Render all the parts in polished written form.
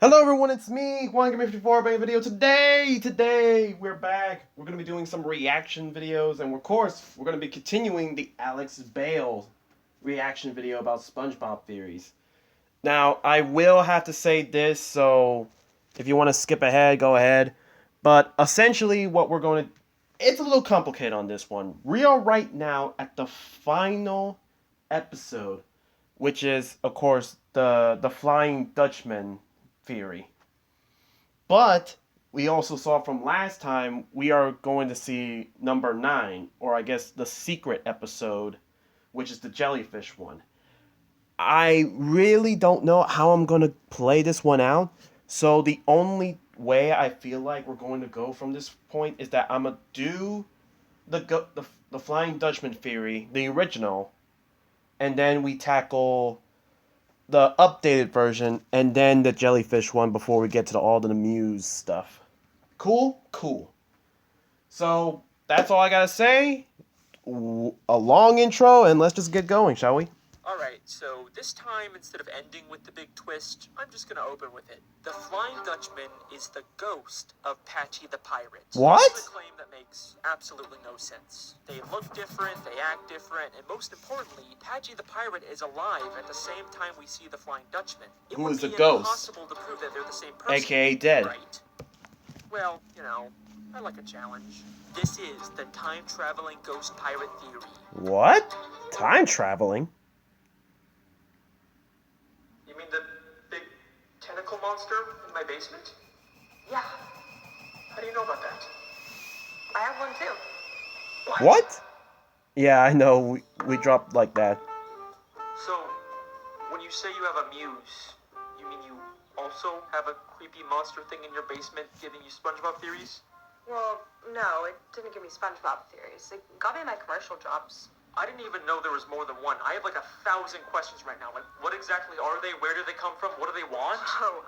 Hello everyone, it's me, Juan54, back in a video. Today, we're back. We're going to be doing some reaction videos, and of course, we're going to be continuing the Alex Bale reaction video about SpongeBob theories. Now, I will have to say this, so if you want to skip ahead, go ahead. But essentially, what we're going to... It's a little complicated on this one. We are right now at the final episode, which is, of course, the Flying Dutchman theory. But we also saw from last time we are going to see number 9, or I guess the secret episode, which is the jellyfish one. I really don't know how I'm going to play this one out. So the only way I feel like we're going to go from this point is that I'm going to do the Flying Dutchman theory, the original, and then we tackle the updated version, and then the jellyfish one before we get to all the Muse stuff. Cool? Cool. So, that's all I gotta say. A long intro, and let's just get going, shall we? Alright, so this time, instead of ending with the big twist, I'm just gonna open with it. The Flying Dutchman is the ghost of Patchy the Pirate. What? This is a claim that makes absolutely no sense. They look different, they act different, and most importantly, Patchy the Pirate is alive at the same time we see the Flying Dutchman. It Who would is the be ghost? impossible to prove that they're the same person. AKA dead. Right. Well, you know, I like a challenge. This is the time-traveling ghost pirate theory. What? Time traveling? You mean the big tentacle monster in my basement? Yeah. How do you know about that? I have one too. What? Yeah, I know. We dropped like that. So, when you say you have a muse, you mean you also have a creepy monster thing in your basement giving you SpongeBob theories? Well, no, it didn't give me SpongeBob theories. It got me my commercial jobs. I didn't even know there was more than one. I have like 1,000 questions right now. Like, what exactly are they? Where do they come from? What do they want? Oh,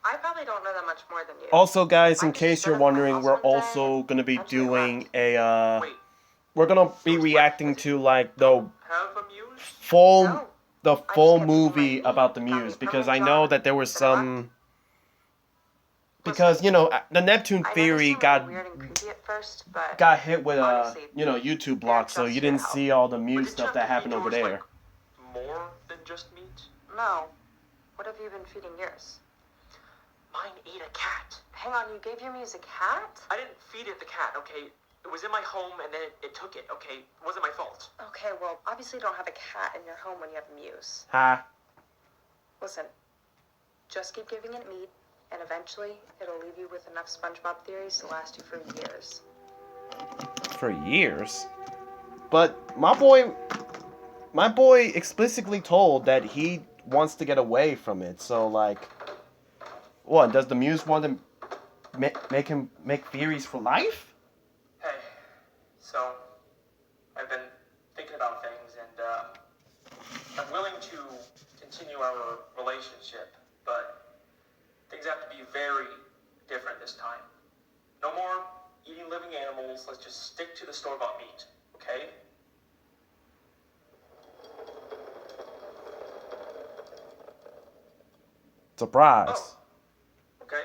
I probably don't know that much more than you. Also, guys, in case you're wondering, we're also going to be doing a, Wait, we're going to be reacting to, like, the have a muse? full No. the full movie about the Muse, because I know that there was some, because, you know, the Neptune theory got weird and creepy at first, but hit with a, you know, YouTube block, so you didn't see all the Muse stuff that happened over there. Like, more than just meat? no. What have you been feeding yours? Mine ate a cat. Hang on, you gave your Muse a cat? I didn't feed it the cat, okay? It was in my home and then it took it, okay? It wasn't my fault. Okay, well, obviously you don't have a cat in your home when you have a Muse. Ha. Listen, just keep giving it meat, and eventually it'll leave you with enough SpongeBob theories to last you for years. For years? But my boy explicitly told that he wants to get away from it, so, like, what, does the Muse want to make him make theories for life? Hey, so, I've been thinking about things and, I'm willing to continue our relationship, but things have to be very different this time. No more eating living animals, let's just stick to the store-bought meat, okay? Surprise. Oh, okay.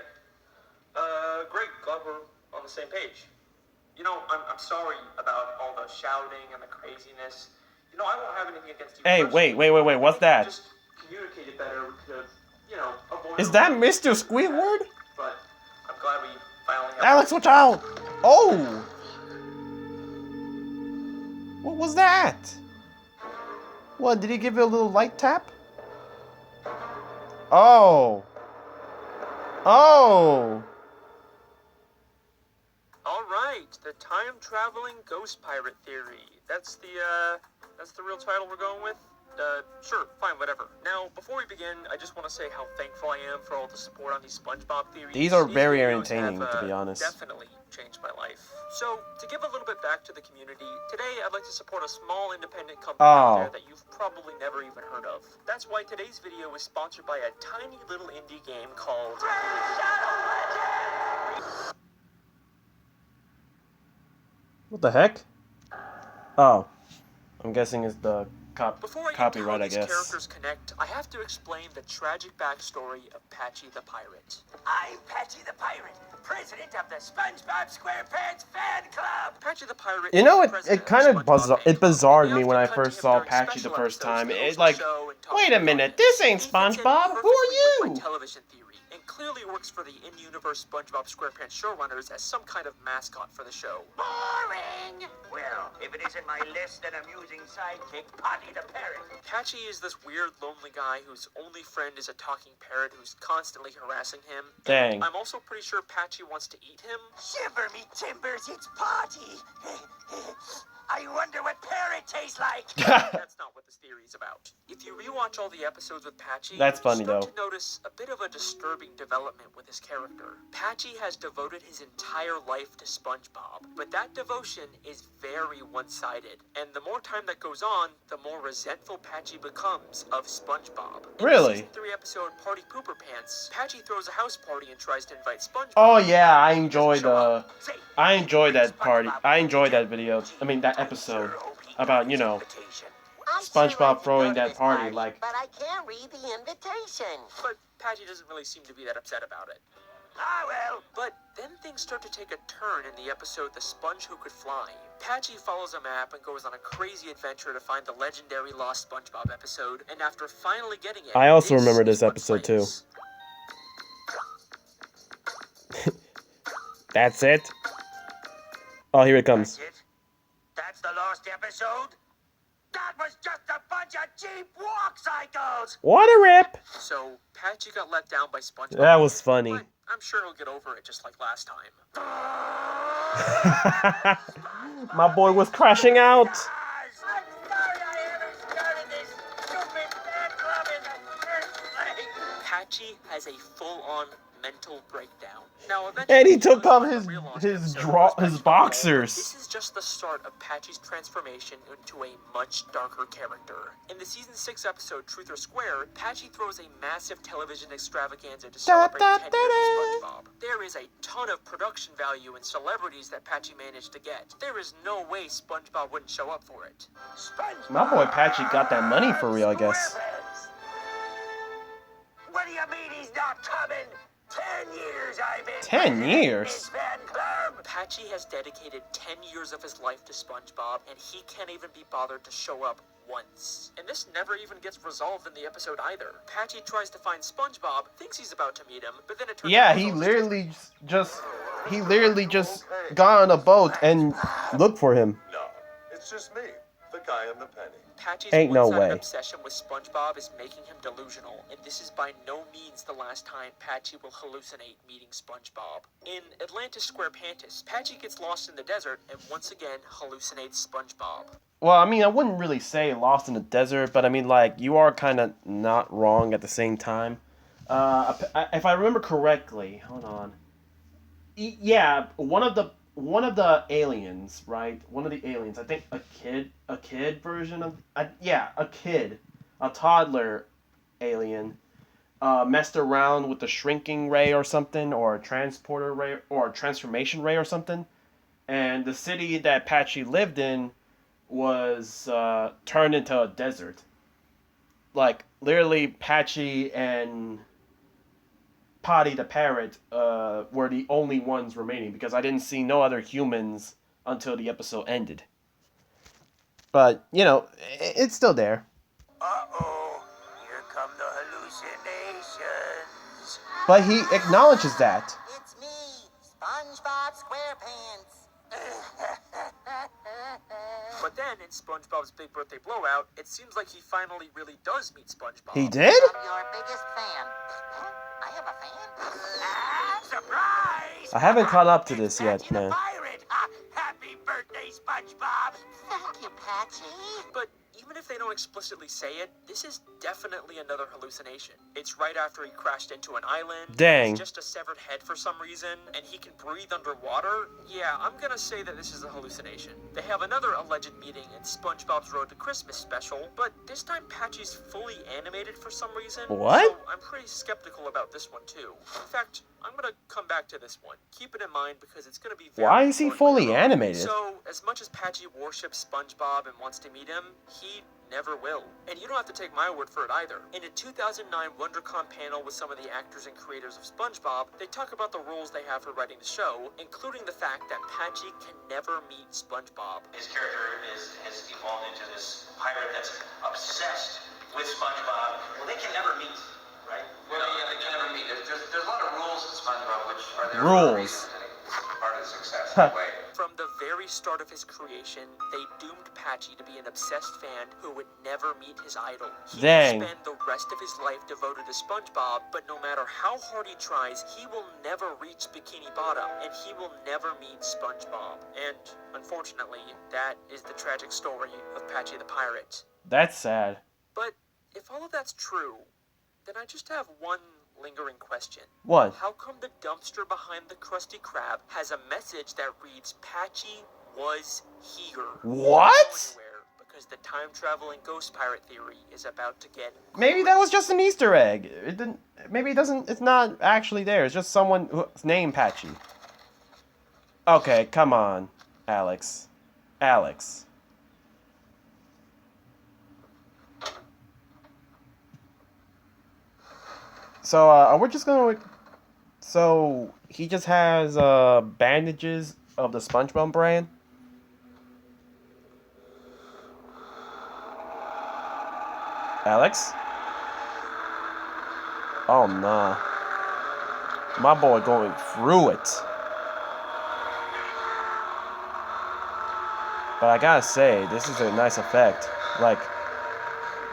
Great, glad we're on the same page. You know, I'm sorry about all the shouting and the craziness. You know, I won't have anything against you. Hey, wait, what's that? Just communicate it better. We could, you know, avoid... Is that Mr. Squidward? But I'm glad we finally have... Alex, watch out! Oh! What was that? What, did he give it a little light tap? Oh! Oh! Alright, the time-traveling ghost pirate theory. That's the real title we're going with? Sure, fine, whatever. Now, before we begin, I just want to say how thankful I am for all the support on these SpongeBob theories. These are very videos entertaining, have, to be honest. Definitely changed my life. So, to give a little bit back to the community, today I'd like to support a small independent company out there that you've probably never even heard of. That's why today's video is sponsored by a tiny little indie game called... What the heck? Oh. I'm guessing it's the Before I get to copyright, how I these guess. characters connect, I have to explain the tragic backstory of Patchy the Pirate. I'm Patchy the Pirate, president of the SpongeBob SquarePants fan club. Patchy the Pirate You know, is the president it kind of of the SpongeBob fan club, bizarred and me they when I often cut to first him saw during Patchy the special first episodes time. to It's host the like, show and talk wait to a the minute, audience. this ain't He fits in SpongeBob. Who perfectly are with my you? television theory, and clearly works for the in-universe SpongeBob SquarePants showrunners as some kind of mascot for the show. Boring! Well, if it isn't my less than amusing sidekick, Potty the Parrot. Patchy is this weird, lonely guy whose only friend is a talking parrot who's constantly harassing him. Dang. And I'm also pretty sure Patchy wants to eat him. Shiver me timbers, it's Potty. I wonder what parrot tastes like. That's not what this theory is about. If you rewatch all the episodes with Patchy, That's funny, you start though. to notice a bit of a disturbing development with his character. Patchy has devoted his entire life to SpongeBob, but that devotion is very one-sided. And the more time that goes on, the more resentful Patchy becomes of SpongeBob. In Really? the season 3 episode Party Pooper Pants, Patchy throws a house party and tries to invite SpongeBob. Oh yeah, I He doesn't enjoyed show up. I enjoyed that party. I enjoyed that video. I mean that episode about, you know, SpongeBob throwing that party. Like, But I can't read the invitation. But Patchy doesn't really seem to be that upset about it. Ah, well. But then things start to take a turn in the episode The Sponge Who Could Fly. Patchy follows a map and goes on a crazy adventure to find the legendary Lost SpongeBob episode, and after finally getting it, I also remember is this what episode, too. plays. that's it. Oh, here it comes. That's it? That's the last episode? That was just a bunch of cheap walk cycles! What a rip! So, Patchy got let down by SpongeBob. That was funny. But I'm sure he'll get over it just like last time. My boy was crashing out. I'm sorry I ever started this stupid fan club in the first place. Patchy has a full-on mental breakdown. Now, And he eventually, took goes off on a his real lost his episode draw with his SpongeBob. boxers. This is just the start of Patchy's transformation into a much darker character. In the season 6 episode Truth or Square, Patchy throws a massive television extravaganza to celebrate 10 years of SpongeBob. There is a ton of production value and celebrities that Patchy managed to get. There is no way SpongeBob wouldn't show up for it. My boy Patchy got that money for real, I guess. What do you mean he's not coming? 10 years I've been 10 years? this fan club. Patchy has dedicated 10 years of his life to SpongeBob, and he can't even be bothered to show up once. And this never even gets resolved in the episode either. Patchy tries to find SpongeBob, thinks he's about to meet him, but then it turns Yeah, out he it's all literally just got on a boat and looked for him. No, it's just me, the guy in the penny. Patchy's Ain't no one-sided way. obsession with SpongeBob is making him delusional, and this is by no means the last time Patchy will hallucinate meeting SpongeBob. In Atlantis SquarePantis, Patchy gets lost in the desert and once again hallucinates SpongeBob. Well, I mean, I wouldn't really say lost in the desert, but I mean, like, you are kind of not wrong at the same time. If I remember correctly, hold on. Yeah, one of the aliens, right? One of the aliens, I think a kid version of, a toddler alien, messed around with the shrinking ray or something, or a transporter ray, or a transformation ray or something, and the city that Patchy lived in was turned into a desert. Like, literally, Patchy and Potty the Parrot were the only ones remaining, because I didn't see no other humans until the episode ended. But, you know, it's still there. Uh-oh, here come the hallucinations. But he acknowledges that. It's me, SpongeBob SquarePants. But then, in SpongeBob's Big Birthday Blowout, it seems like he finally really does meet SpongeBob. He did? I'm your biggest fan. I have a fan? Surprise! I haven't caught up to this yet, Patchy man. the Pirate. Happy birthday, SpongeBob. Thank you, Patchy. But even if they don't explicitly say it, this is definitely another hallucination. It's right after he crashed into an island. Dang. He's just a severed head for some reason, and he can breathe underwater. Yeah, I'm gonna say that this is a hallucination. They have another alleged meeting in SpongeBob's Road to Christmas special, but this time Patchy's fully animated for some reason. What? So I'm pretty skeptical about this one too. In fact, I'm gonna come back to this one. Keep it in mind because it's gonna be very Why is he important fully later on. animated? So, as much as Patchy worships SpongeBob and wants to meet him, he never will. And you don't have to take my word for it either. In a 2009 WonderCon panel with some of the actors and creators of SpongeBob, they talk about the rules they have for writing the show, including the fact that Patchy can never meet SpongeBob. His character has evolved into this pirate that's obsessed with SpongeBob. Well, they can never meet, right? Well, yeah, they can never meet. There's a lot of rules in SpongeBob which are there for a reason. I think it's part of the success anyway. From the very start of his creation, they doomed Patchy to be an obsessed fan who would never meet his idol. He Dang. will spend the rest of his life devoted to SpongeBob, but no matter how hard he tries, he will never reach Bikini Bottom, and he will never meet SpongeBob. And, unfortunately, that is the tragic story of Patchy the Pirate. That's sad. But if all of that's true, then I just have one lingering question. What? How come the dumpster behind the Krusty Krab has a message that reads, Patchy was here? What? Because the time-traveling ghost pirate theory is about to get... Maybe that was just an Easter egg. It didn't. Maybe it doesn't. It's not actually there. It's just someone who's named Patchy. Okay, come on, Alex. Alex. So, we're just gonna... So, he just has, bandages of the SpongeBob brand? Alex? Oh, nah. My boy going through it. But I gotta say, this is a nice effect. Like,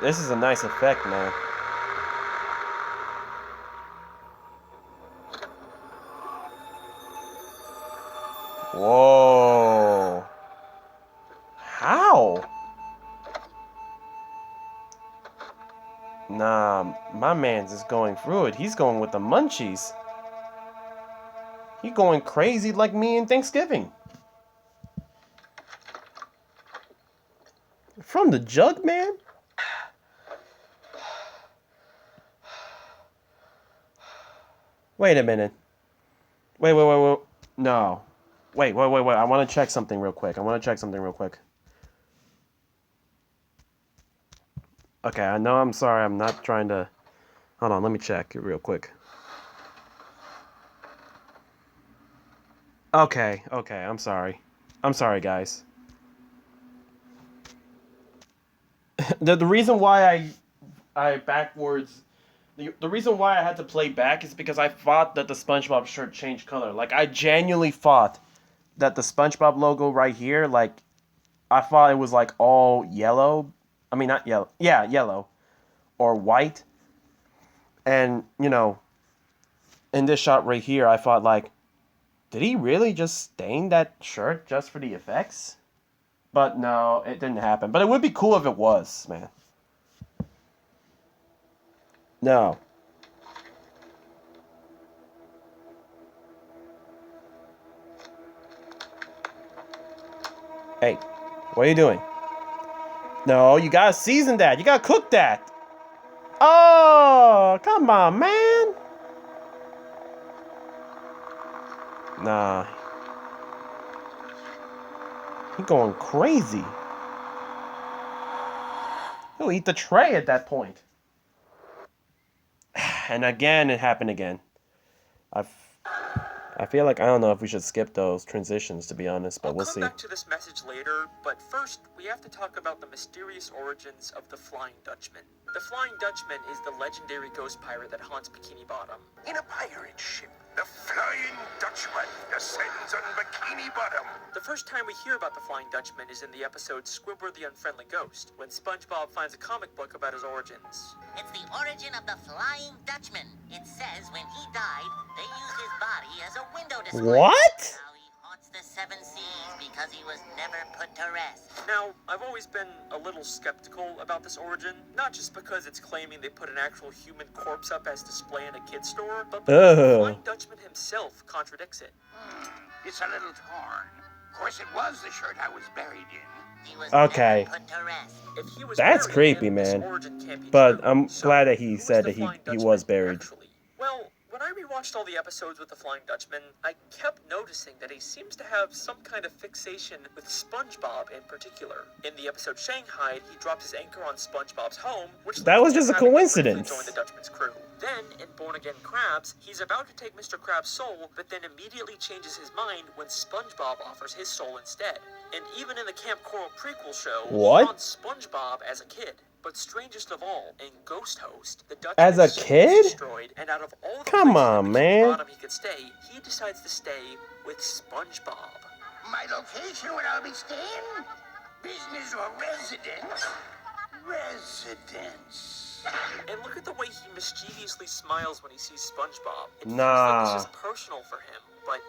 this is a nice effect, man. Whoa. How? Nah, my man's just going through it. He's going with the munchies. He going crazy like me in Thanksgiving. From the jug, man? Wait a minute. Wait. No. Wait. I want to check something real quick. Okay, I know I'm sorry. I'm not trying to... Hold on, let me check it real quick. Okay, I'm sorry. I'm sorry, guys. The reason why I backwards... The reason why I had to play back is because I thought that the SpongeBob shirt changed color. Like, I genuinely thought that the SpongeBob logo right here, like, I thought it was, like, all yellow. I mean, not yellow. Yeah, yellow. Or white. And, you know, in this shot right here, I thought, like, did he really just stain that shirt just for the effects? But no, it didn't happen. But it would be cool if it was, man. No. Hey, what are you doing? No, you gotta season that. You gotta cook that. Oh, come on, man. Nah. He going crazy. He'll eat the tray at that point. And again, it happened again. I feel like I don't know if we should skip those transitions, to be honest, but we'll see. I'll come back to this message later, but first, we have to talk about the mysterious origins of the Flying Dutchman. The Flying Dutchman is the legendary ghost pirate that haunts Bikini Bottom. In a pirate ship, the Flying Dutchman descends on Bikini Bottom. The first time we hear about the Flying Dutchman is in the episode Squidward the Unfriendly Ghost, when SpongeBob finds a comic book about his origins. It's the origin of the Flying Dutchman. It says when he died, they used his body as a window display. What? Now he haunts the seven seas because he was never put to rest. Now, I've always been a little skeptical about this origin, not just because it's claiming they put an actual human corpse up as display in a kid's store, but because the Flying Dutchman himself contradicts it. It's a little torn. Of course, it was the shirt I was buried in. He was Okay. never put to rest. If he was That's buried, creepy, then this man. origin can't be But true. I'm So, glad that he who was said the that Flying he Dutchman was buried. actually? Well, when I rewatched watched all the episodes with the Flying Dutchman, I kept noticing that he seems to have some kind of fixation with SpongeBob in particular. In the episode Shanghai, he dropped his anchor on SpongeBob's home, which That was leads to just a him having to coincidence. briefly join the Dutchman's crew. Then, in Born Again Krabs, he's about to take Mr. Krabs' soul, but then immediately changes his mind when SpongeBob offers his soul instead. And even in the Camp Coral prequel show, What? he wants SpongeBob as a kid. But strangest of all, in Ghost Host, the Dutchman As a is kid? destroyed, and out of all the Come places on, in Bikini man. Bottom he could stay, he decides to stay with SpongeBob. My location where I'll be staying? Business or residence? Residence. And look at the way he mischievously smiles when he sees SpongeBob. It feels Nah. like this is personal for him, but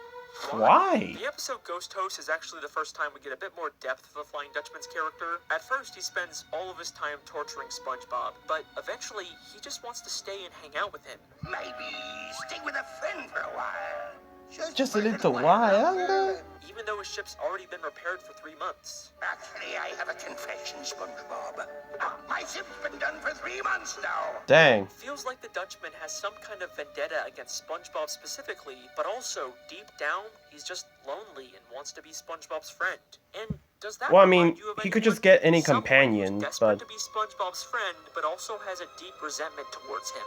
Why? The episode Ghost Host is actually the first time we get a bit more depth of the Flying Dutchman's character. At first, he spends all of his time torturing SpongeBob, but eventually, he just wants to stay and hang out with him. Maybe stay with a friend for a while. Just for a little while longer? Even though his ship's already been repaired for 3 months. Actually, I have a confession, SpongeBob. My ship's been done for 3 months now. Dang. Feels like the Dutchman has some kind of vendetta against SpongeBob specifically, but also, deep down, he's just lonely and wants to be SpongeBob's friend. And does that Well, I remind mean, you of he could anyone? just get any Someone companion, who's desperate but... to be SpongeBob's friend, but also has a deep resentment towards him.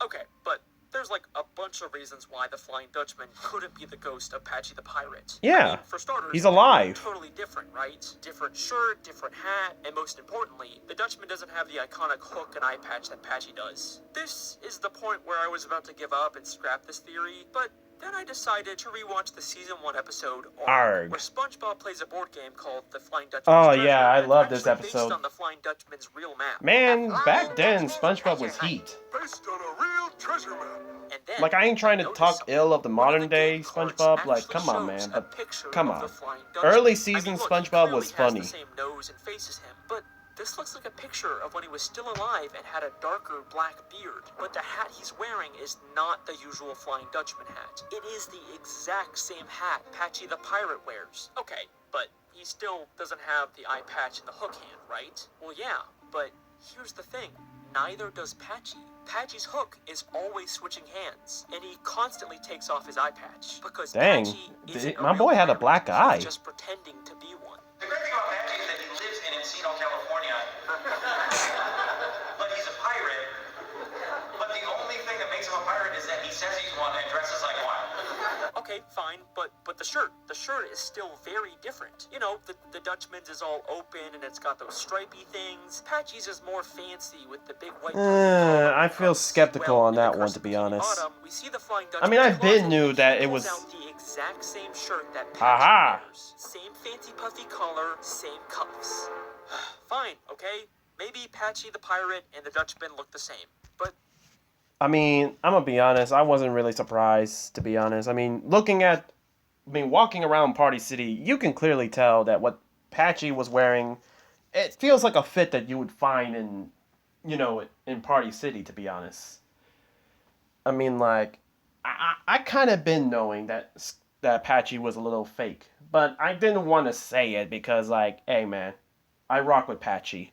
Okay, but there's like a bunch of reasons why the Flying Dutchman couldn't be the ghost of Patchy the Pirate. Yeah, I mean, for starters, he's alive. they're totally different, right? Different shirt, different hat, and most importantly, the Dutchman doesn't have the iconic hook and eye patch that Patchy does. This is the point where I was about to give up and scrap this theory, but then I decided to rewatch the season 1 episode Arg. where SpongeBob plays a board game called The Flying Dutchman's Oh, Treasure yeah, I that's love this actually episode. based on the Flying Dutchman's real map. Man, back then, SpongeBob was heat. Based on a real treasure map. And then, Like, I ain't trying to noticed talk something. ill of the One modern the day game cards SpongeBob. Like, actually come on, shows man. a But picture come of on. the Flying Dutchman. Early I season mean, look, SpongeBob he was clearly funny. has the same nose and face as him, but this looks like a picture of when he was still alive and had a darker black beard. But the hat he's wearing is not the usual Flying Dutchman hat. It is the exact same hat Patchy the Pirate wears. Okay, but he still doesn't have the eye patch and the hook hand, right? Well, yeah, but here's the thing. Neither does Patchy. Patchy's hook is always switching hands, and he constantly takes off his eye patch because Dang, Patchy isn't my a real boy had a pirate. black eye. He's just pretending to be one. The great thing about Patchy is that he lives in Encino, California. But he's a pirate. But the only thing that makes him a pirate is that he says he's one and dresses like one. Okay, fine, but the shirt is still very different. You know, the Dutchman's is all open and it's got those stripy things. Patchy's is more fancy with the big white. I feel skeptical on that one, to be honest. Bottom, we see the Flying I mean, I Dutchman's been closet, knew and that he it pulls was- out the exact same shirt that Patchy Aha. wears. Same fancy puffy collar, same cuffs. Fine, okay? Maybe Patchy the Pirate and the Dutchman look the same, but I mean, I'm gonna be honest, I wasn't really surprised, to be honest. I mean, walking around Party City, you can clearly tell that what Patchy was wearing, it feels like a fit that you would find in, in Party City, to be honest. I mean, like, I kind of been knowing that Patchy was a little fake, but I didn't want to say it because, like, hey, man, I rock with Patchy.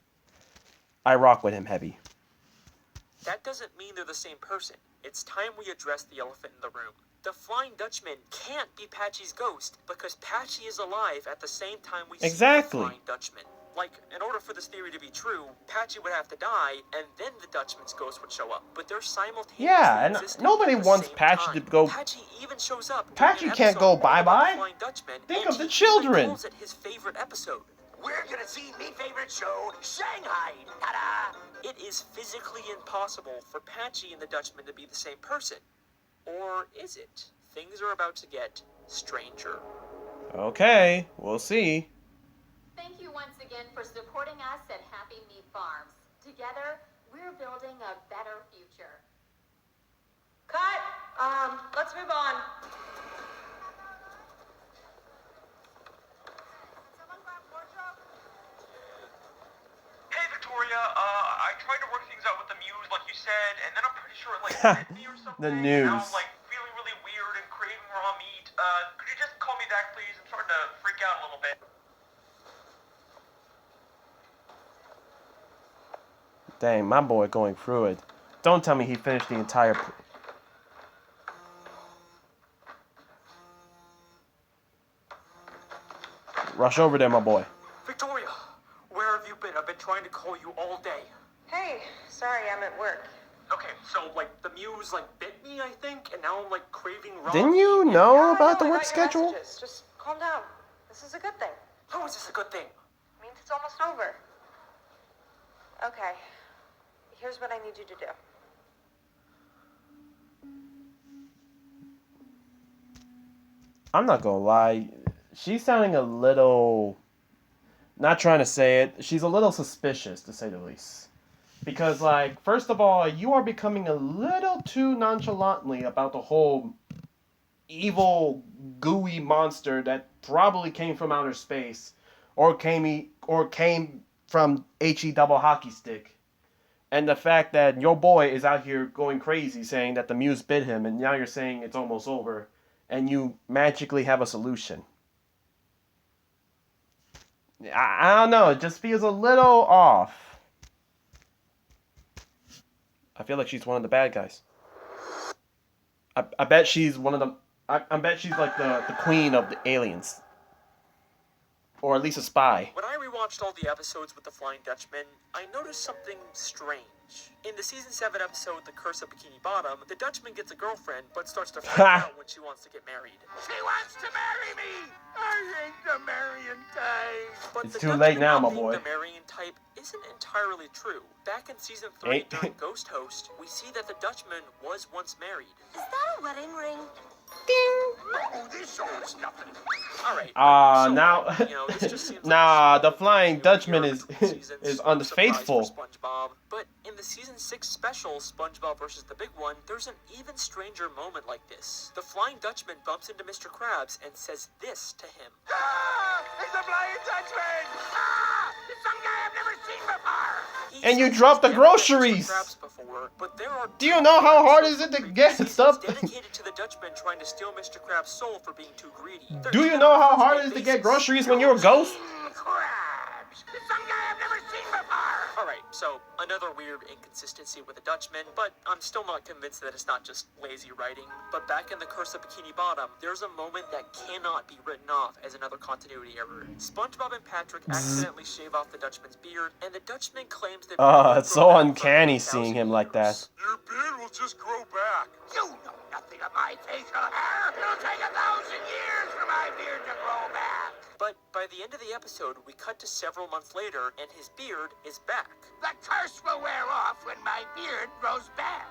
I rock with him heavy. that doesn't mean they're the same person. It's time we address the elephant in the room. The Flying Dutchman can't be Patchy's ghost because Patchy is alive at the same time we Exactly. see the Flying Dutchman. Like, in order for this theory to be true, Patchy would have to die, and then the Dutchman's ghost would show up. But they're simultaneously Yeah, and existing nobody at the wants same Patchy time. to go... Patchy even shows up. Patchy during an can't go episode all about bye-bye. the Flying Dutchman, Think and of the he children. even calls it his favorite episode. We're gonna see me favorite show, Shanghai. Ta-da! It is physically impossible for Patchy and the Dutchman to be the same person. Or is it? Things are about to get stranger. Okay, we'll see. Thank you once again for supporting us at Happy Meat Farms. Together, we're building a better future. Cut! Let's move on. Hey Victoria, I tried to work things out with the Muse like you said, and then I'm pretty sure it like bit me or something. The And news. I was like feeling really weird and craving raw meat. Could you just call me back please? I'm starting to freak out a little bit. Dang, my boy going through it. Don't tell me he finished the entire... Rush over there, my boy. Victoria, where have you been? I've been trying to call you all day. Hey, sorry, I'm at work. Okay, so, like, the muse, like, bit me, I think, and now I'm, like, craving raw Didn't you meat. know Yeah, I about the I work got your schedule? messages. Just calm down. This is a good thing. How is this a good thing? Means it's almost over. Okay. Here's what I need you to do. I'm not gonna lie. She's sounding a little... Not trying to say it. She's a little suspicious, to say the least. Because, like, first of all, you are becoming a little too nonchalantly about the whole evil, gooey monster that probably came from outer space, or came from HE double hockey stick, and the fact that your boy is out here going crazy saying that the muse bit him, and now you're saying it's almost over, and you magically have a solution. I don't know. It just feels a little off. I feel like she's one of the bad guys. I bet she's one of the... I bet she's like the queen of the aliens. Or at least a spy. When I rewatched all the episodes with the Flying Dutchman, I noticed something strange. In the season 7 episode, The Curse of Bikini Bottom, the Dutchman gets a girlfriend, but starts to freak out when she wants to get married. She wants to marry me! I ain't the marrying type. But It's the too Dutchman late now, not my being boy. The marrying type isn't entirely true. Back in season 3, Ain't- during Ghost Host, we see that the Dutchman was once married. Is that a wedding ring? Oh, this shows nothing. Alright. Now, this just seems nah, like a the Flying small Dutchman failure is between seasons. is No surprise unfaithful. for SpongeBob. But in the season 6 special, SpongeBob versus the Big One, there's an even stranger moment like this. The Flying Dutchman bumps into Mr. Krabs and says this to him. Ah! It's the Flying Dutchman! Ah! It's some guy I've never seen before! He And you says dropped the he's never met Mr. groceries. Krabs before, but there are Do you know how hard is it to get seasons stuff? dedicated to the Dutchman trying to steal Mr. Krabs' soul for being too greedy. Do you know how hard it is to get groceries when you're a ghost? Crabs! It's some guy I've never seen before! Alright, so another weird inconsistency with the Dutchman, but I'm still not convinced that it's not just lazy writing. But back in The Curse of Bikini Bottom, there's a moment that cannot be written off as another continuity error. SpongeBob and Patrick accidentally shave off the Dutchman's beard, and the Dutchman claims that It's so uncanny seeing him like that. Your beard will just grow back. You know nothing of my facial hair! It'll take 1,000 years for my beard to grow back! But by the end of the episode, we cut to several months later, and his beard is back. The curse will wear off when my beard grows back.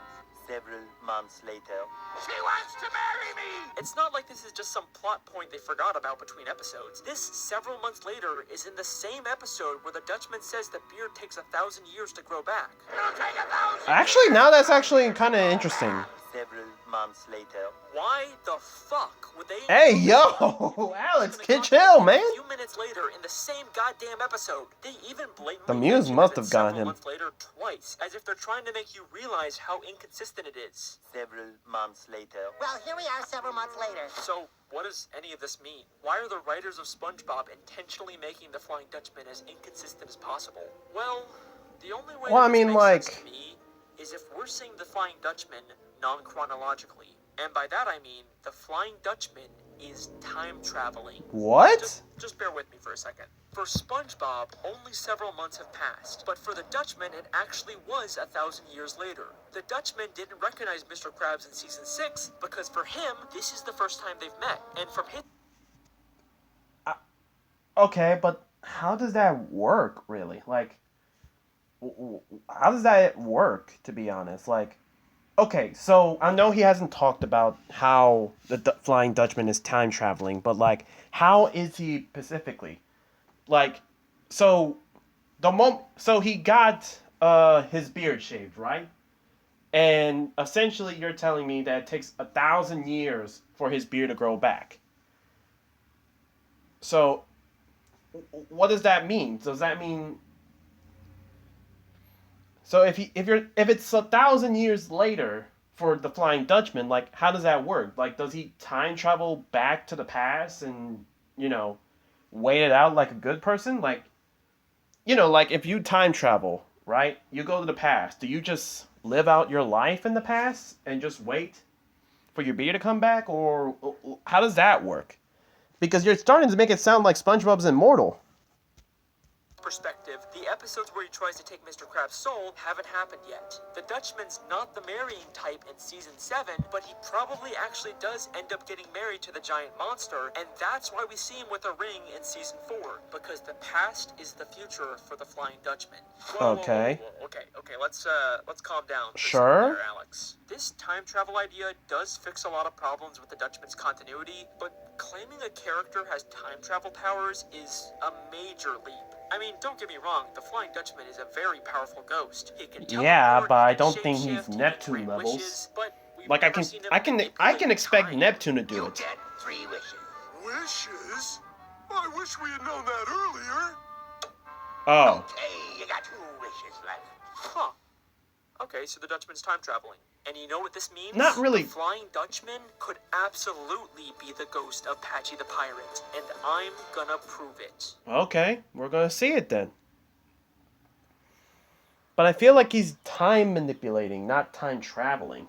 Several months later. She wants to marry me! It's not like this is just some plot point they forgot about between episodes. This several months later is in the same episode where the Dutchman says the beard takes 1,000 years to grow back. It'll take 1,000 Actually, now that's actually kind of interesting. Several months later. Why the fuck would they... Hey, yo! Alex, get chill, man! A few minutes later, in the same goddamn episode, they even blatantly... The muse mention must it have gotten several him. months later twice, as if they're trying to make you realize how inconsistent it is. Several months later. Well, here we are several months later. So, what does any of this mean? Why are the writers of SpongeBob intentionally making the Flying Dutchman as inconsistent as possible? Well, the only way Well, I that this mean, makes like- sense to me is if we're seeing the Flying Dutchman non-chronologically. And by that I mean, the Flying Dutchman is time traveling. What? Just bear with me for a second. For SpongeBob, only several months have passed, but for the Dutchman, it actually was 1,000 years later. The Dutchman didn't recognize Mr. Krabs in season 6 because for him, this is the first time they've met, and from his... Okay, but how does that work, really? Like, how does that work, to be honest? Like, okay, so I know he hasn't talked about how the Flying Dutchman is time traveling, but like, how is he specifically? Like, so so he got his beard shaved, right? And essentially, you're telling me that it takes 1,000 years for his beard to grow back. So, what does that mean? Does that mean? So if it's 1,000 years later for the Flying Dutchman, like, how does that work? Like, does he time travel back to the past and, wait it out like a good person? Like, like if you time travel, right? You go to the past. Do you just live out your life in the past and just wait for your beard to come back? Or how does that work? Because you're starting to make it sound like SpongeBob's immortal. Perspective, the episodes where he tries to take Mr. Krabs' soul haven't happened yet. The Dutchman's not the marrying type in season 7, but he probably actually does end up getting married to the giant monster, and that's why we see him with a ring in season 4, because the past is the future for the Flying Dutchman. Okay. Okay, let's calm down. Sure. There, Alex. This time travel idea does fix a lot of problems with the Dutchman's continuity, but claiming a character has time travel powers is a major leap. I mean, don't get me wrong, the Flying Dutchman is a very powerful ghost. He can teleport, Yeah, but I don't shape think he's shift, he can Neptune grant levels. wishes, but we've Like I never seen him can manipulate expect time. Neptune to do You it. get 3 wishes. Wishes? I wish we had known that earlier. Oh. Okay, you got 2 wishes left. Huh. Okay, so the Dutchman's time traveling. And you know what this means? Not really. The Flying Dutchman could absolutely be the ghost of Patchy the Pirate, and I'm gonna prove it. Okay, we're gonna see it then. But I feel like he's time manipulating, not time traveling.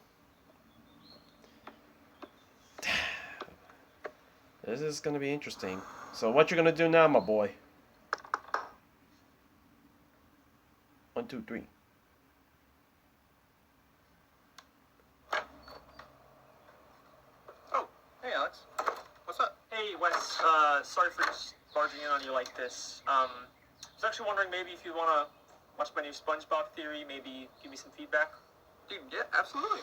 This is gonna be interesting. So what you're gonna do now, my boy? 1, 2, 3. Oh, hey Alex. What's up? Hey Wes, sorry for just barging in on you like this. I was actually wondering maybe if you wanna watch my new SpongeBob theory, maybe give me some feedback. Dude, yeah, absolutely.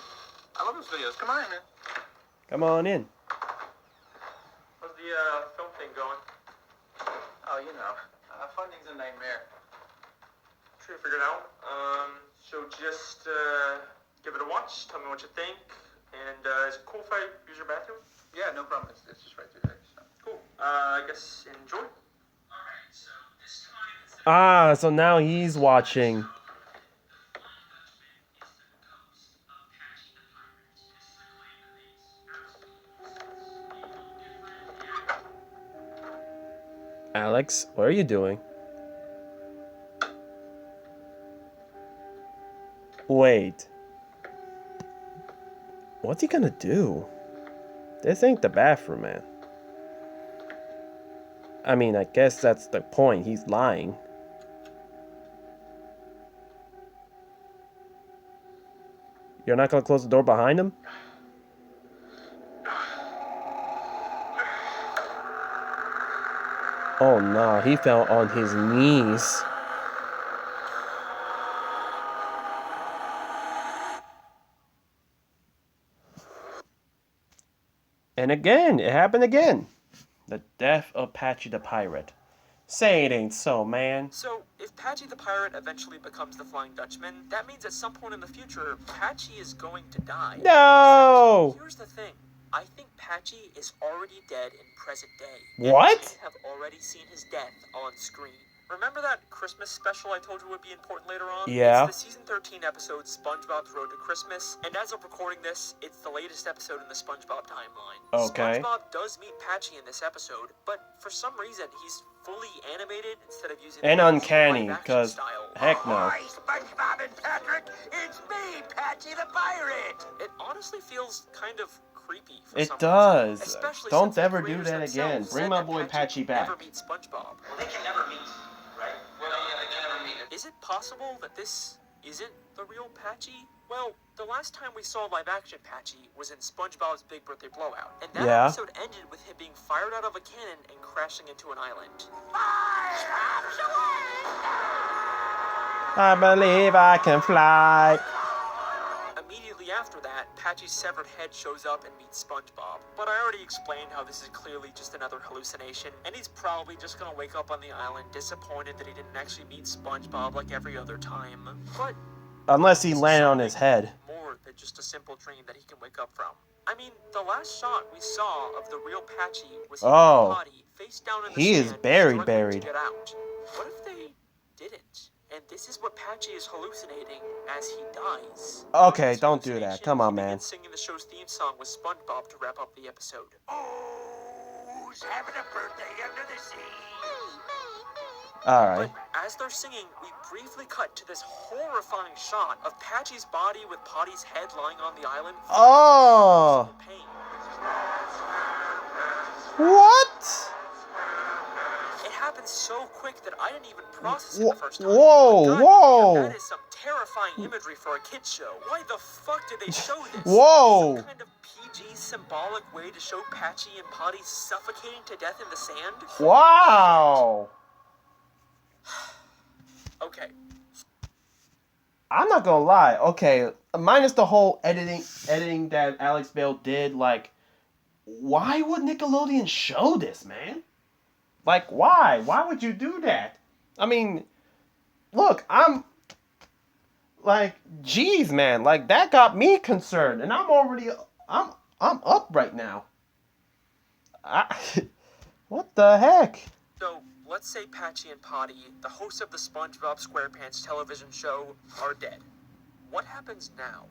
I love those videos. Come on in, man. Come on in. How's the film thing going? Oh, you know, funding's a nightmare. Sure you figured it out. So just give it a watch, tell me what you think, and is it cool if I use your bathroom? Yeah, no problem. It's just right through there. So. Cool. I guess enjoy. Ah, so now he's watching. Alex, what are you doing? Wait. What's he gonna do? This ain't the bathroom, man. I mean, I guess that's the point. He's lying. You're not gonna close the door behind him? Oh no, he fell on his knees. And again, it happened again. The death of Patchy the Pirate. Say it ain't so, man. So, if Patchy the Pirate eventually becomes the Flying Dutchman, that means at some point in the future, Patchy is going to die. No! Except, here's the thing. I think Patchy is already dead in present day. What? And we have already seen his death on screen. Remember that Christmas special I told you would be important later on? Yeah. It's the season 13 episode, SpongeBob's Road to Christmas, and as of recording this, it's the latest episode in the SpongeBob timeline. Okay. SpongeBob does meet Patchy in this episode, but for some reason, he's fully animated instead of using And the uncanny, live-action because style. heck no. Hi, SpongeBob and Patrick. It's me, Patchy the Pirate. It honestly feels kind of creepy for It some does. reason, especially Don't since the ever do creators that again. themselves Bring said my that boy Patchy would back. Never meet SpongeBob. Well, they can never meet, right? Well, yeah, they can never meet. Is it possible that this isn't the real Patchy? Well, the last time we saw live-action Patchy was in SpongeBob's Big Birthday Blowout, and that Yeah. episode ended with him being fired out of a cannon and crashing into an island. I believe I can fly. Immediately after that, Patchy's severed head shows up and meets SpongeBob. But I already explained how this is clearly just another hallucination, and he's probably just gonna wake up on the island disappointed that he didn't actually meet SpongeBob like every other time. But Unless he landed on his head. more than just a simple dream that he can wake up from. I mean, the last shot we saw of the real Patchy was him in Oh. the body, face down in the He is sand, buried, struggling buried. to get out. What if they didn't? And this is what Patchy is hallucinating as he dies. Okay, This don't do that. hallucination, Come on, he man. begins singing the show's theme song with SpongeBob to wrap up the episode. Who's having a birthday under the sea? Alright. But as they're singing, we briefly cut to this horrifying shot of Patchy's body with Potty's head lying on the island. Oh! Pain. What? happened so quick that I didn't even process it the first time. Whoa, God, whoa. Damn, that is some terrifying imagery for a kid's show. Why the fuck did they show this? Whoa. Some kind of PG symbolic way to show Patchy and Potty suffocating to death in the sand? Wow. Okay. I'm not gonna lie. Okay, minus the whole editing that Alex Bale did, like, why would Nickelodeon show this, man? Like, why? Why would you do that? I mean, look, I'm like, geez, man, like that got me concerned, and I'm up right now. What the heck? So, let's say Patchy and Potty, the hosts of the SpongeBob SquarePants television show, are dead. What happens now?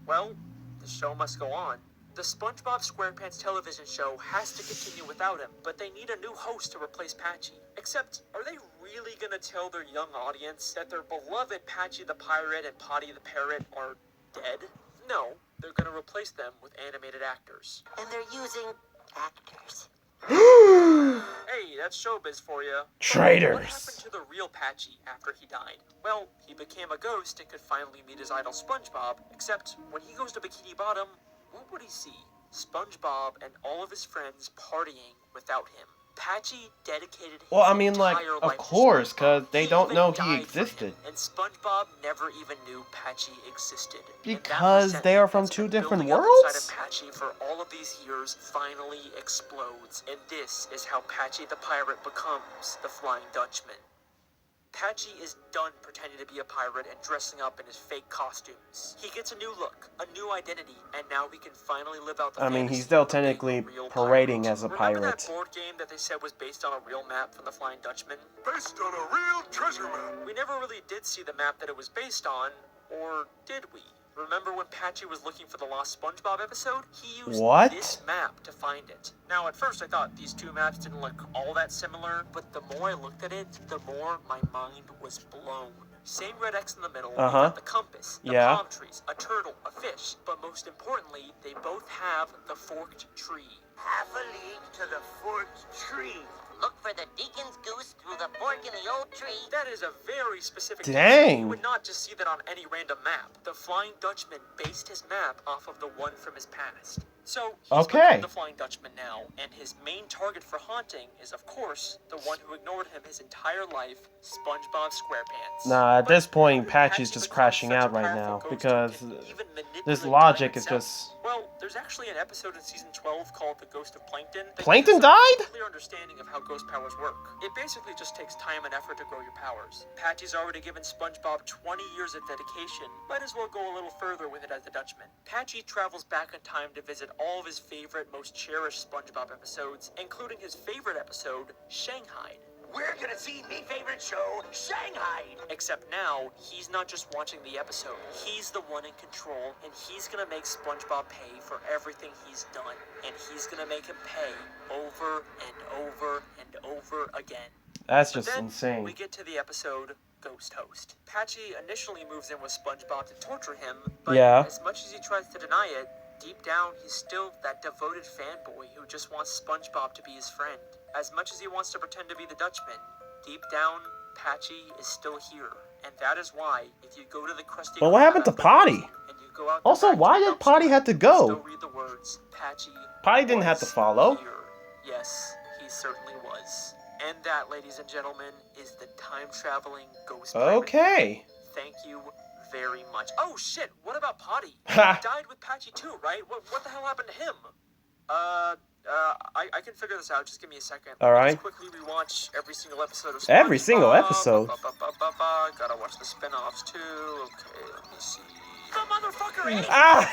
Well, the show must go on. The SpongeBob SquarePants television show has to continue without him, but they need a new host to replace Patchy. Except, are they really gonna tell their young audience that their beloved Patchy the Pirate and Potty the Parrot are dead? No, they're gonna replace them with animated actors. And they're using actors. Hey, that's showbiz for you. Traitors. What happened to the real Patchy after he died? Well, he became a ghost and could finally meet his idol SpongeBob, except when he goes to Bikini Bottom, what would he see? SpongeBob and all of his friends partying without him. Patchy dedicated his Well, I mean, like, entire of life to course, SpongeBob. because they He don't even know died he for him, existed. and SpongeBob never even knew Patchy existed. And that Because they are from resentment two that's been different building up inside worlds? of Patchy for all of these years finally explodes, and this is how Patchy the Pirate becomes the Flying Dutchman. Patchy is done pretending to be a pirate and dressing up in his fake costumes. He gets a new look, a new identity, and now we can finally live out the I mean, fantasy he's still of being a technically real parading pirate. as a Remember pirate. that board game that they said was based on a real map from the Flying Dutchman? Based on a real treasure map. We never really did see the map that it was based on, or did we? Remember when Patchy was looking for the Lost SpongeBob episode? He used What? this map to find it. Now, at first I thought these two maps didn't look all that similar, but the more I looked at it, the more my mind was blown. Same red X in the middle, you got the compass, the palm trees, a turtle, a fish, but most importantly, they both have the forked tree. Half a league to the forked tree. Look for the deacon's goose through the fork in the old tree. That is a very specific Dang. You would not just see that on any random map. The Flying Dutchman based his map off of the one from his past. So, he's become the Flying Dutchman now, and his main target for haunting is, of course, the one who ignored him his entire life, SpongeBob SquarePants. Nah, at But this point, how did Patchy's just become crashing such a out right powerful now ghost who because can even manipulate this time logic is itself? just... Well, there's actually an episode in season 12 called The Ghost of Plankton. that Plankton gives us died? a clear understanding of how ghost powers work. It basically just takes time and effort to grow your powers. Patchy's already given SpongeBob 20 years of dedication. Might as well go a little further with it as the Dutchman. Patchy travels back in time to visit all of his favorite, most cherished SpongeBob episodes, including his favorite episode, Shanghai. We're gonna see me favorite show, Shanghai. Except now, he's not just watching the episode. He's the one in control, and he's gonna make SpongeBob pay for everything he's done. And he's gonna make him pay over and over and over again. That's But just then insane. we get to the episode Ghost Host. Patchy initially moves in with SpongeBob to torture him, but as much as he tries to deny it, deep down he's still that devoted fanboy who just wants SpongeBob to be his friend. As much as he wants to pretend to be the Dutchman, deep down, Patchy is still here. And that is why, if you go to the Krusty But what happened to Potty? and you go out Also, the back why to the did Potty dumpster, have to you go? still read the words, Patchy Potty didn't have to was follow. here. Yes, he certainly was. And that, ladies and gentlemen, is the time-traveling ghost pirate. Okay. Thank you very much. Oh, shit, what about Potty? He Ha. died with Patchy too, right? What the hell happened to him? I can figure this out. Just give me a second. All right. Let's quickly rewatch every single episode of SpongeBob. Every single episode. Gotta watch the spin-offs too. Okay, let me see. The motherfucker ate Ah!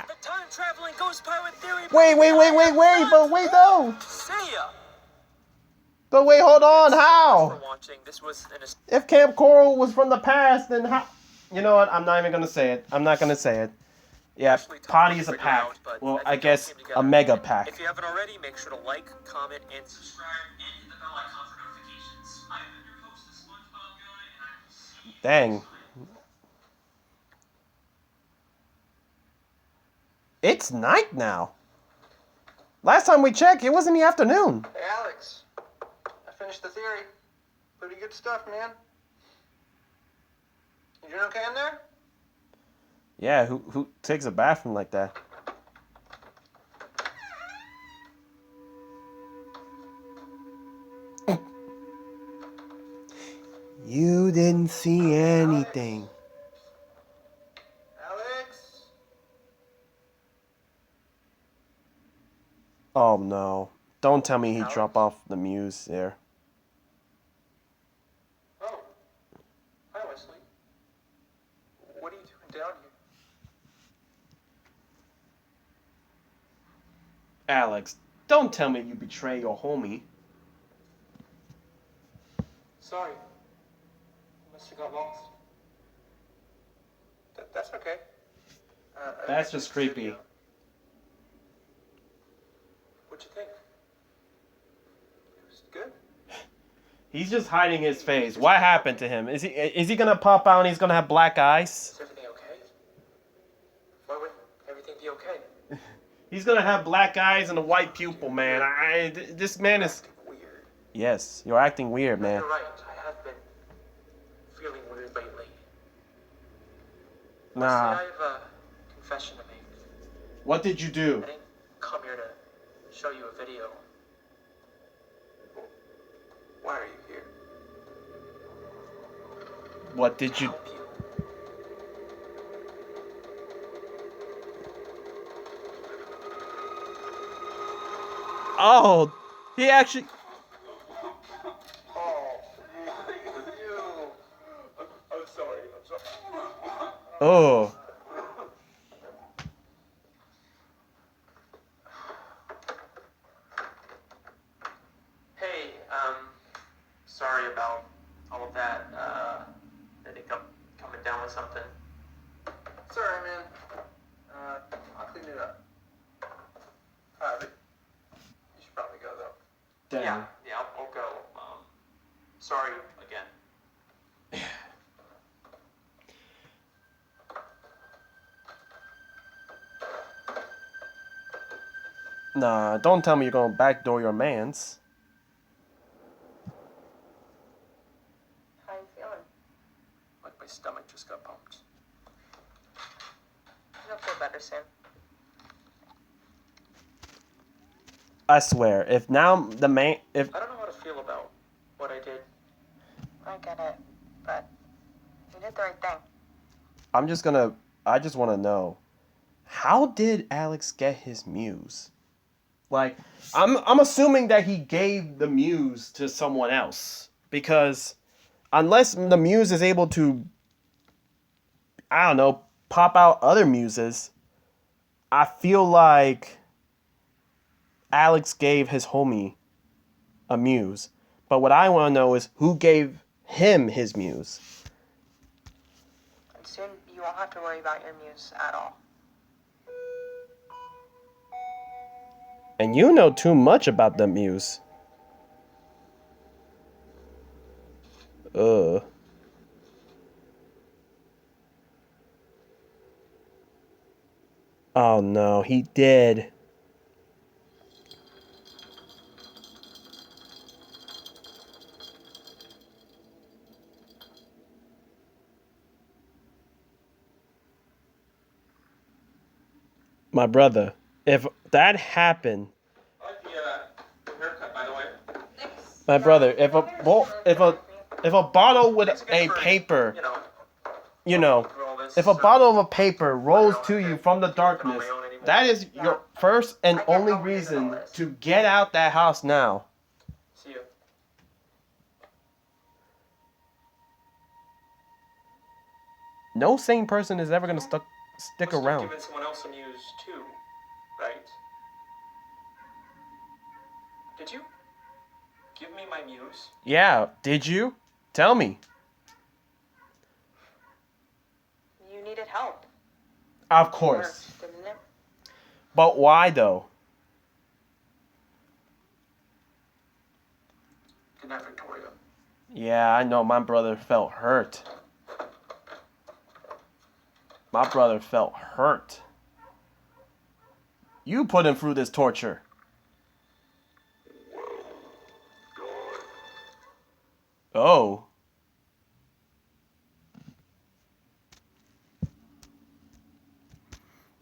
the time-traveling ghost pirate theory. Wait, but wait though. See ya. But wait, hold on, For how? watching. This was an If Camp Coral was from the past, then how? You know what, I'm not even gonna say it. I'm not gonna say it. Yeah, especially tough Potty to is a figure pack. out, but Well, think I it all guess came a together. mega pack. If you haven't already, make sure to like, comment, and subscribe, and hit the bell icon for notifications. I've been your host, the SpongeBob Guy, and I will see you Dang. It's night now. Last time we checked, it was in the afternoon. Hey, Alex. finished the theory. Pretty good stuff, man. You doing okay in there? Yeah, who takes a bathroom like that? You didn't see anything. Alex? Oh no. Don't tell me he Alex? dropped off the muse there. Oh. Hi, Wesley. What are you doing down here? Alex, don't tell me you betray your homie. Sorry. Must have got lost. That's okay. That's just creepy. What'd you think? It was good. He's just hiding his face. What happened to him? Is he gonna pop out and he's gonna have black eyes? Is everything okay? Why wouldn't everything be okay? He's gonna have black eyes and a white pupil, man. This man is... Weird. Yes, you're acting weird, man. You're right. I have been feeling weird lately. Nah. See, I have a confession to make. What did you do? I didn't come here to show you a video. Why are you here? What did you... Help you. Oh, he actually... Oh, you. I'm sorry. I'm sorry. Oh. Hey, sorry about all of that. I think I'm coming down with something. It's alright, man. I'll clean it up. But you should probably go, though. Damn. Yeah, I'll go. Sorry again. Nah, don't tell me you're gonna backdoor your mans. How you feeling? Like my stomach just got pumped. You'll feel better soon. I swear, if now the man... If... I don't know how to feel about what I did. I get it, but you did the right thing. I just want to know, how did Alex get his muse? Like, I'm assuming that he gave the muse to someone else, because unless the muse is able to, I don't know, pop out other muses, I feel like Alex gave his homie a muse. But what I want to know is who gave him his muse. And soon you won't have to worry about your muse at all. And you know too much about the muse. Oh no, he did. My brother, if that happened, I like the haircut, by the way. my brother, if a bottle with a paper, you know, if a bottle of a paper rolls to you from the darkness, that is your first and only reason to get out that house now. See you. No sane person is ever gonna stick Must have around. given someone else a muse too, right? Did you give me my muse? Yeah, did you? Tell me. You needed help. Of course. Worked, didn't it? But why though? Good night, Victoria. Yeah, I know my brother felt hurt. My brother felt hurt. You put him through this torture. Oh.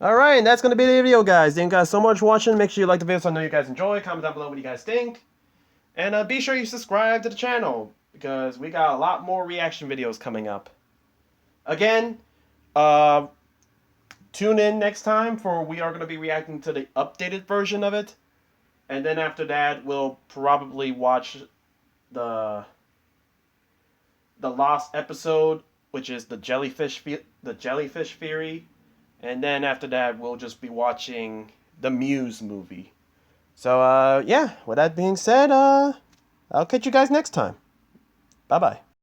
Alright, and that's going to be the video, guys. Thank you guys so much for watching. Make sure you like the video so I know you guys enjoy. Comment down below what you guys think. And be sure you subscribe to the channel, because we got a lot more reaction videos coming up. Again, tune in next time for we are going to be reacting to the updated version of it. And then after that, we'll probably watch the lost episode, which is the jellyfish theory. And then after that, we'll just be watching the Muse movie. So, yeah, with that being said, I'll catch you guys next time. Bye-bye.